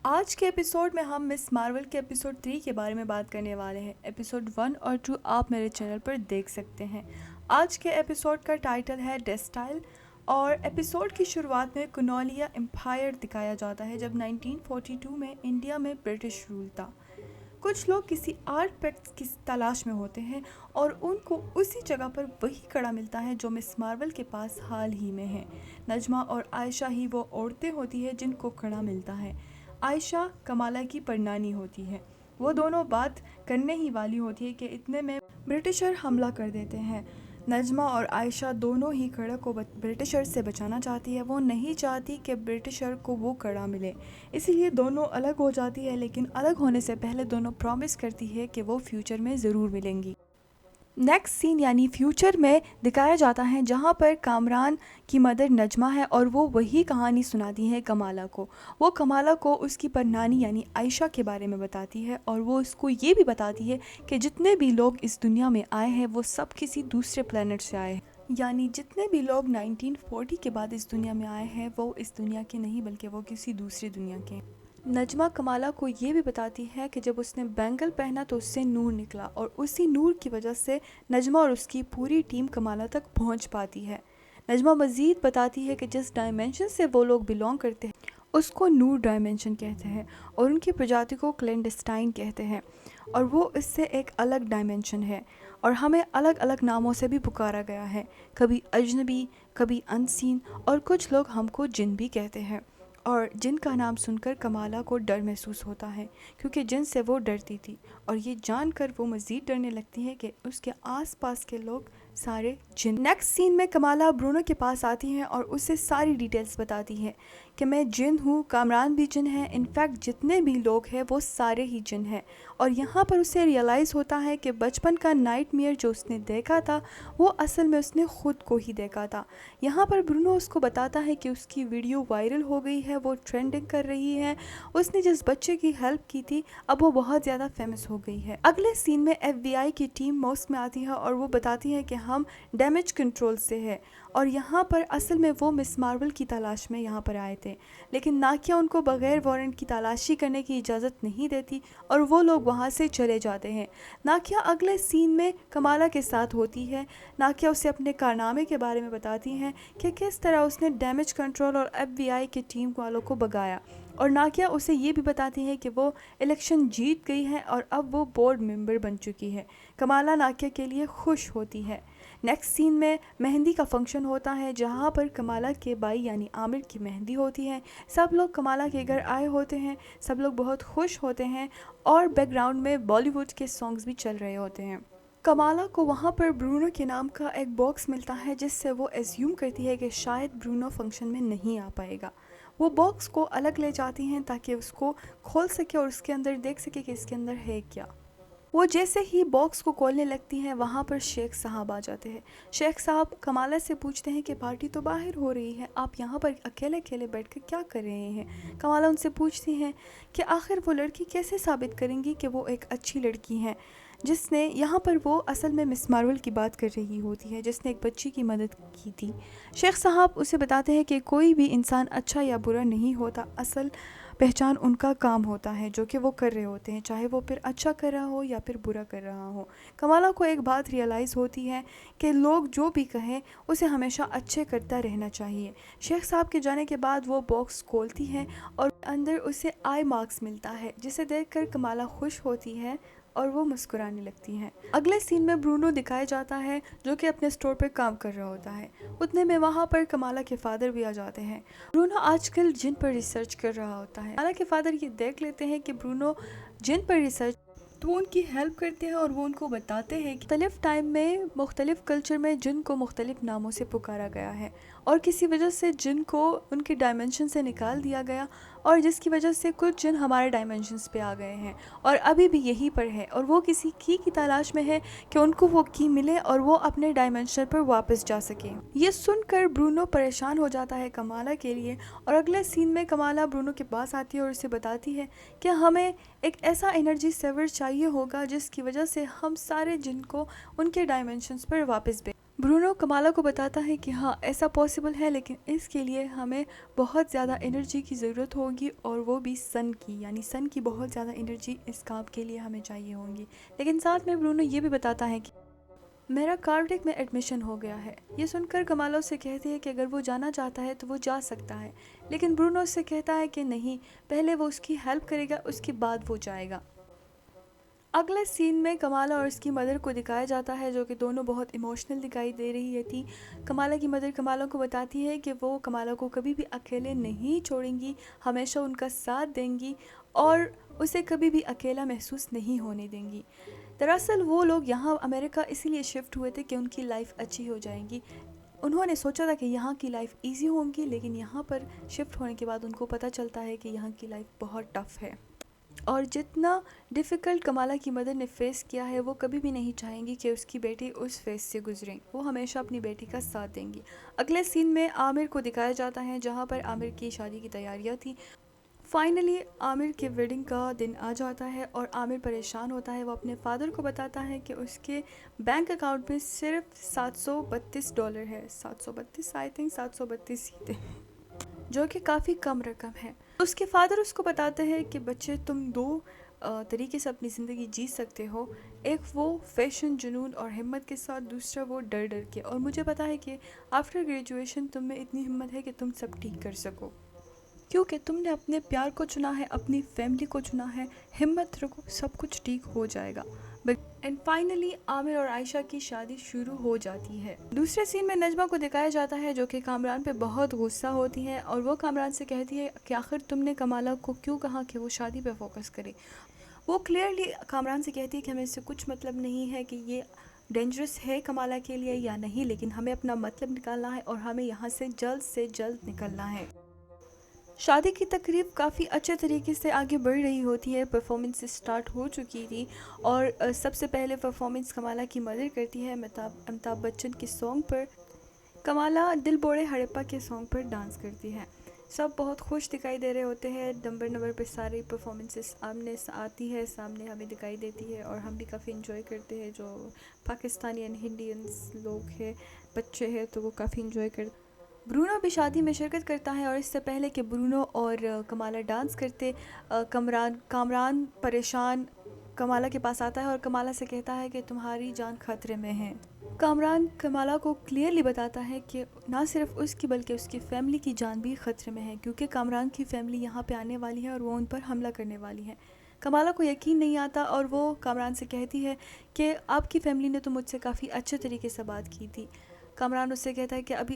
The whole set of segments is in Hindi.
आज के एपिसोड में हम मिस मार्वल के एपिसोड 3 के बारे में बात करने वाले हैं। एपिसोड 1 और 2 आप मेरे चैनल पर देख सकते हैं। आज के एपिसोड का टाइटल है डेस्टाइल और एपिसोड की शुरुआत में कुनौलिया एम्पायर दिखाया जाता है जब 1942 में इंडिया में ब्रिटिश रूल था। कुछ लोग किसी आर्टिफैक्ट की तलाश में होते हैं और उनको उसी जगह पर वही कड़ा मिलता है जो मिस मार्वल के पास हाल ही में है। नजमा और आयशा ही वो औरतें होती है जिनको कड़ा मिलता है। आयशा कमाला की परनानी होती है। वो दोनों बात करने ही वाली होती है कि इतने में ब्रिटिशर हमला कर देते हैं। नजमा और आयशा दोनों ही कड़ा को ब्रिटिशर से बचाना चाहती है। वो नहीं चाहती कि ब्रिटिशर को वो कड़ा मिले, इसीलिए दोनों अलग हो जाती है। लेकिन अलग होने से पहले दोनों प्रॉमिस करती है कि वो फ्यूचर में ज़रूर मिलेंगी। नेक्स्ट सीन यानी फ्यूचर में दिखाया जाता है जहाँ पर कामरान की मदर नजमा है और वो वही कहानी सुनाती है कमाला को। वो कमाला को उसकी परनानी यानी आयशा के बारे में बताती है और वो उसको ये भी बताती है कि जितने भी लोग इस दुनिया में आए हैं वो सब किसी दूसरे प्लेनेट से आए हैं। यानी जितने भी लोग 1940 के बाद इस दुनिया में आए हैं वो इस दुनिया के नहीं बल्कि वो किसी दूसरी दुनिया के हैं। नजमा कमाला को ये भी बताती है कि जब उसने बैंगल पहना तो उससे नूर निकला और उसी नूर की वजह से नजमा और उसकी पूरी टीम कमाला तक पहुंच पाती है। नजमा मज़ीद बताती है कि जिस डायमेंशन से वो लोग बिलोंग करते हैं उसको नूर डायमेंशन कहते हैं और उनकी प्रजाति को क्लैंडस्टाइन कहते हैं और वो इससे एक अलग डायमेंशन है और हमें अलग अलग नामों से भी पुकारा गया है, कभी अजनबी, कभी अनसीन और कुछ लोग हमको जिन भी कहते हैं। और जिन का नाम सुनकर कमाला को डर महसूस होता है क्योंकि जिन से वो डरती थी और ये जानकर वो मज़ीद डरने लगती है कि उसके आसपास के लोग सारे जिन। नेक्स्ट सीन में कमाला ब्रूनो के पास आती है और उसे सारी डिटेल्स बताती है कि मैं जिन हूँ, कामरान भी जिन है, इनफैक्ट जितने भी लोग हैं वो सारे ही जिन हैं। और यहाँ पर उसे रियलाइज़ होता है कि बचपन का नाइटमेयर जो उसने देखा था वो असल में उसने ख़ुद को ही देखा था। यहाँ पर ब्रूनो उसको बताता है कि उसकी वीडियो वायरल हो गई है, वो ट्रेंडिंग कर रही है, उसने जिस बच्चे की हेल्प की थी अब वो बहुत ज़्यादा फेमस हो गई है। अगले सीन में FBI की टीम मॉस्क में आती है और वो बताती है कि हम डैमेज कंट्रोल से है और यहाँ पर असल में वो मिस मार्वल की तलाश में यहाँ पर आए थे, लेकिन नाकिया उनको बगैर वारंट की तलाशी करने की इजाज़त नहीं देती और वो लोग वहाँ से चले जाते हैं। नाकिया अगले सीन में कमाला के साथ होती है। नाकिया उसे अपने कारनामे के बारे में बताती हैं कि किस तरह उसने डैमेज कंट्रोल और FBI की टीम वालों को भगाया और नाकिया उसे ये भी बताती है कि वो इलेक्शन जीत गई है और अब वो बोर्ड मेंबर बन चुकी है। कमाला नाकिया के लिए खुश होती है। नेक्स्ट सीन में मेहंदी का फंक्शन होता है जहाँ पर कमाला के भाई यानी आमिर की मेहंदी होती है। सब लोग कमाला के घर आए होते हैं, सब लोग बहुत खुश होते हैं और बैकग्राउंड में बॉलीवुड के सॉन्ग्स भी चल रहे होते हैं। कमाला को वहाँ पर ब्रूनो के नाम का एक बॉक्स मिलता है जिससे वो एज्यूम करती है कि शायद ब्रूनो फंक्शन में नहीं आ पाएगा। वो बॉक्स को अलग ले जाती हैं ताकि उसको खोल सके और उसके अंदर देख सके कि इसके अंदर है क्या। वो जैसे ही बॉक्स को खोलने लगती हैं वहाँ पर शेख साहब आ जाते हैं। शेख साहब कमाला से पूछते हैं कि पार्टी तो बाहर हो रही है, आप यहाँ पर अकेले अकेले बैठकर क्या कर रहे हैं। कमाला उनसे पूछती हैं कि आखिर वो लड़की कैसे साबित करेंगी कि वो एक अच्छी लड़की है, जिसने यहाँ पर वो असल में मिस मार्वल की बात कर रही होती है जिसने एक बच्ची की मदद की थी। शेख साहब उसे बताते हैं कि कोई भी इंसान अच्छा या बुरा नहीं होता, असल पहचान उनका काम होता है जो कि वो कर रहे होते हैं, चाहे वो फिर अच्छा कर रहा हो या फिर बुरा कर रहा हो। कमाला को एक बात रियलाइज़ होती है कि लोग जो भी कहें उसे हमेशा अच्छे करता रहना चाहिए। शेख साहब के जाने के बाद वो बॉक्स खोलती है और अंदर उसे आई मार्क्स मिलता है जिसे देखकर कमाला खुश होती है और वो मुस्कुराने लगती हैं। अगले सीन में ब्रूनो दिखाया जाता है जो कि अपने स्टोर पर काम कर रहा होता है। उतने में वहाँ पर कमाला के फादर भी आ जाते हैं। ब्रूनो आजकल जिन पर रिसर्च कर रहा होता है। कमाला के फादर ये देख लेते हैं कि ब्रूनो जिन पर रिसर्च, तो वो उनकी हेल्प करते हैं और वो उनको बताते हैं कि मुख्तलिफ टाइम में मुख्तलिफ कल्चर में जिन को मुख्तलिफ नामों से पुकारा गया है और किसी वजह से जिन को उनके डायमेंशन से निकाल दिया गया और जिसकी वजह से कुछ जिन हमारे डायमेंशंस पे आ गए हैं और अभी भी यहीं पर है और वो किसी की तलाश में है कि उनको वो की मिले और वो अपने डायमेंशन पर वापस जा सके। ये सुनकर ब्रूनो परेशान हो जाता है कमाला के लिए और अगले सीन में कमाला ब्रूनो के पास आती है और उसे बताती है कि हमें एक ऐसा एनर्जी सेवर चाहिए होगा जिसकी वजह से हम सारे जिन को उनके डायमेंशंस पर वापस भेज। ब्रूनो कमाला को बताता है कि हाँ ऐसा पॉसिबल है, लेकिन इसके लिए हमें बहुत ज़्यादा एनर्जी की ज़रूरत होगी, और वो भी सन की, यानी सन की बहुत ज़्यादा एनर्जी इस काम के लिए हमें चाहिए होंगी। लेकिन साथ में ब्रूनो ये भी बताता है कि मेरा कार्डिक में एडमिशन हो गया है। ये सुनकर कमाला उससे कहती है कि अगर वो जाना चाहता है तो वो जा सकता है, लेकिन ब्रूनो उससे कहता है कि नहीं, पहले वो उसकी हेल्प करेगा, उसके बाद वो जाएगा। अगले सीन में कमाला और उसकी मदर को दिखाया जाता है, जो कि दोनों बहुत इमोशनल दिखाई दे रही थी। कमाला की मदर कमाला को बताती है कि वो कमाला को कभी भी अकेले नहीं छोड़ेंगी, हमेशा उनका साथ देंगी और उसे कभी भी अकेला महसूस नहीं होने देंगी। दरअसल वो लोग यहाँ अमेरिका इसीलिए शिफ्ट हुए थे कि उनकी लाइफ अच्छी हो जाएगी। उन्होंने सोचा था कि यहाँ की लाइफ इजी होगी, लेकिन यहाँ पर शिफ्ट होने के बाद उनको पता चलता है कि यहाँ की लाइफ बहुत टफ़ है, और जितना डिफ़िकल्ट कमाला की मदर ने फ़ेस किया है, वो कभी भी नहीं चाहेंगी कि उसकी बेटी उस फेस से गुजरें। वो हमेशा अपनी बेटी का साथ देंगी। अगले सीन में आमिर को दिखाया जाता है, जहाँ पर आमिर की शादी की तैयारियाँ थी। फाइनली आमिर के वेडिंग का दिन आ जाता है और आमिर परेशान होता है। वो अपने फादर को बताता है कि उसके बैंक अकाउंट में सिर्फ $732 है, 732 आई थिंक, 732 ही थे, जो कि काफ़ी कम रकम है। उसके फादर उसको बताते हैं कि बच्चे, तुम दो तरीके से अपनी ज़िंदगी जी सकते हो, एक वो फैशन, जुनून और हिम्मत के साथ, दूसरा वो डर डर के। और मुझे पता है कि आफ्टर ग्रेजुएशन तुम में इतनी हिम्मत है कि तुम सब ठीक कर सको, क्योंकि तुमने अपने प्यार को चुना है, अपनी फैमिली को चुना है। हिम्मत रखो, सब कुछ ठीक हो जाएगा। एंड फाइनली आमिर और आयशा की शादी शुरू हो जाती है। दूसरे सीन में नजमा को दिखाया जाता है, जो कि कामरान पे बहुत गुस्सा होती है, और वो कामरान से कहती है कि आखिर तुमने कमाला को क्यों कहा कि वो शादी पे फोकस करे। वो क्लियरली कामरान से कहती है कि हमें इससे कुछ मतलब नहीं है कि ये डेंजरस है कमाला के लिए या नहीं, लेकिन हमें अपना मतलब निकालना है और हमें यहाँ से जल्द निकलना है। शादी की तकरीब काफ़ी अच्छे तरीके से आगे बढ़ रही होती है। परफॉर्मेंस स्टार्ट हो चुकी थी, और सबसे पहले परफॉर्मेंस कमाला की मदर करती है अमिताभ बच्चन के सॉन्ग पर। कमाला दिल बोड़े हड़प्पा के सॉन्ग पर डांस करती है। सब बहुत खुश दिखाई दे रहे होते हैं। नंबर पे सारी परफॉर्मेंसेस सामने आती है, सामने हमें दिखाई देती है, और हम भी काफ़ी इंजॉय करते हैं। जो पाकिस्तानी एंड इंडियंस लोग हैं, बच्चे हैं, तो वो काफ़ी इंजॉय करते। ब्रूनो भी शादी में शिरकत करता है, और इससे पहले कि ब्रूनो और कमाला डांस करते, कामरान परेशान कमाला के पास आता है और कमाला से कहता है कि तुम्हारी जान खतरे में है। कामरान कमाला को क्लियरली बताता है कि ना सिर्फ उसकी बल्कि उसकी फैमिली की जान भी खतरे में है, क्योंकि कामरान की फैमिली यहाँ पे आने वाली है और वो उन पर हमला करने वाली है। कमाला को यकीन नहीं आता, और वो कामरान से कहती है कि आपकी फैमिली ने तो मुझसे काफ़ी अच्छे तरीके से बात की थी। कामरान उससे कहता है कि अभी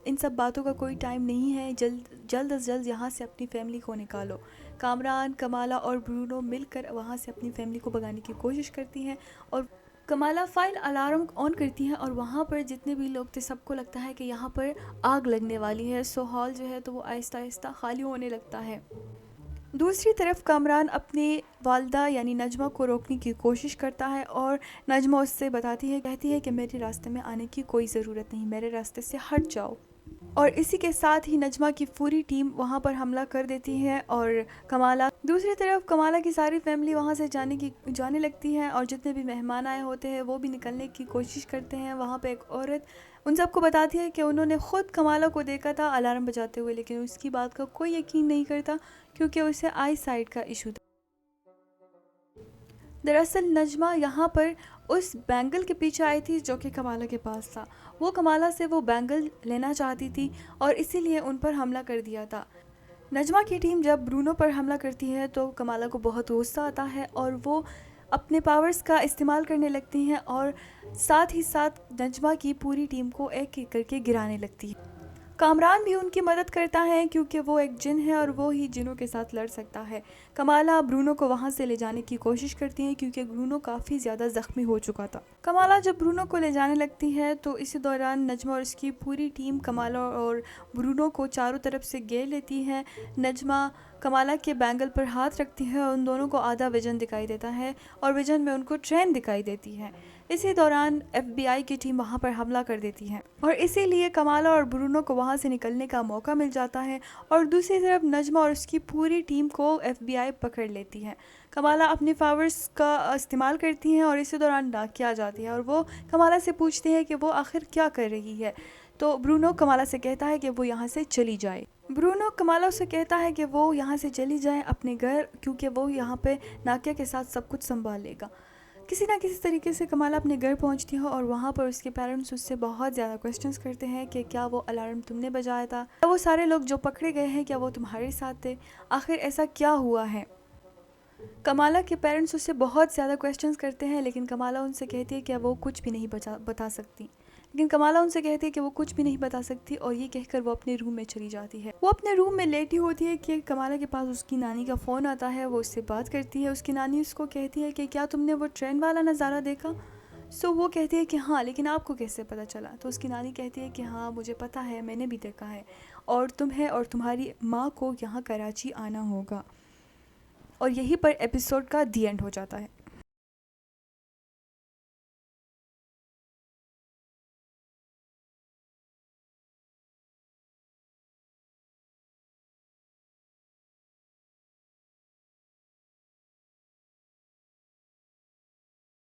इन सब बातों का कोई टाइम नहीं है, जल्द अज जल्द यहाँ से अपनी फैमिली को निकालो। कामरान, कमाला और ब्रूनो मिलकर वहाँ से अपनी फैमिली को भगाने की कोशिश करती हैं, और कमाला फाइल अलार्म ऑन करती हैं, और वहाँ पर जितने भी लोग थे सबको लगता है कि यहाँ पर आग लगने वाली है। सो हॉल जो है तो वो आहिस्ता आहिस्ता खाली होने लगता है। दूसरी तरफ कामरान अपने वालदा यानी नजमा को रोकने की कोशिश करता है, और नजमा उससे कहती है कि मेरे रास्ते में आने की कोई ज़रूरत नहीं, मेरे रास्ते से हट जाओ। और इसी के साथ ही नजमा की पूरी टीम वहाँ पर हमला कर देती है, और दूसरी तरफ कमाला की सारी फैमिली वहाँ से जाने लगती है, और जितने भी मेहमान आए होते हैं वो भी निकलने की कोशिश करते हैं। वहाँ पे एक औरत उन सबको बताती है कि उन्होंने ख़ुद कमाला को देखा था अलार्म बजाते हुए, लेकिन उसकी बात का कोई यकीन नहीं करता, क्योंकि उसे आई साइट का इशू था। दरअसल नजमा यहाँ पर उस बैंगल के पीछे आई थी जो कि कमाला के पास था। वो कमाला से वो बैंगल लेना चाहती थी, और इसीलिए उन पर हमला कर दिया था। नजमा की टीम जब ब्रूनो पर हमला करती है तो कमाला को बहुत गुस्सा आता है, और वो अपने पावर्स का इस्तेमाल करने लगती हैं, और साथ ही साथ नजमा की पूरी टीम को एक एक करके गिराने लगती है। कामरान भी उनकी मदद करता है, क्योंकि वो एक जिन है और वो ही जिनों के साथ लड़ सकता है। कमाला ब्रूनो को वहाँ से ले जाने की कोशिश करती है, क्योंकि ब्रूनो काफ़ी ज़्यादा ज़ख्मी हो चुका था। कमाला जब ब्रूनो को ले जाने लगती है तो इसी दौरान नजमा और उसकी पूरी टीम कमाला और ब्रूनो को चारों तरफ से घेर लेती है। नजमा कमाला के बैंगल पर हाथ रखती है और उन दोनों को आधा विजन दिखाई देता है और विजन में उनको ट्रेन दिखाई देती है। इसी दौरान FBI की टीम वहां पर हमला कर देती है और इसीलिए कमाला और ब्रूनो को वहां से निकलने का मौका मिल जाता है और दूसरी तरफ नजमा और उसकी पूरी टीम को FBI पकड़ लेती है। कमाला अपनी पावर्स का इस्तेमाल करती हैं और इसी दौरान नाकिया आ जाती है और वो कमाला से पूछती है कि वो आखिर क्या कर रही है। तो ब्रूनो कमाला से कहता है कि वो यहाँ से चली जाए। ब्रूनो कमाला से कहता है कि वो यहाँ से चली जाए अपने घर, क्योंकि वो यहाँ पे नाकिया के साथ सब कुछ संभाल लेगा। किसी ना किसी तरीके से कमाला अपने घर पहुँचती है और वहाँ पर उसके पेरेंट्स उससे बहुत ज़्यादा क्वेश्चंस करते हैं कि क्या वो अलार्म तुमने बजाया था, क्या वो सारे लोग जो पकड़े गए हैं क्या वो तुम्हारे साथ थे, आखिर ऐसा क्या हुआ है। कमाला के पेरेंट्स उससे बहुत ज़्यादा क्वेश्चंस करते हैं, लेकिन कमाला उनसे कहती है कि वो कुछ भी नहीं बता सकती। लेकिन कमाला उनसे कहती है कि वो कुछ भी नहीं बता सकती और ये कहकर वो अपने रूम में चली जाती है। वो अपने रूम में लेटी होती है कि कमाला के पास उसकी नानी का फ़ोन आता है। वो उससे बात करती है। उसकी नानी उसको कहती है कि क्या तुमने वो ट्रेन वाला नज़ारा देखा। वो कहती है कि हाँ, लेकिन आपको कैसे पता चला। तो उसकी नानी कहती है कि हाँ, मुझे पता है, मैंने भी देखा है और तुम्हें और तुम्हारी माँ को यहाँ कराची आना होगा। और यहीं पर एपिसोड का दी एंड हो जाता है।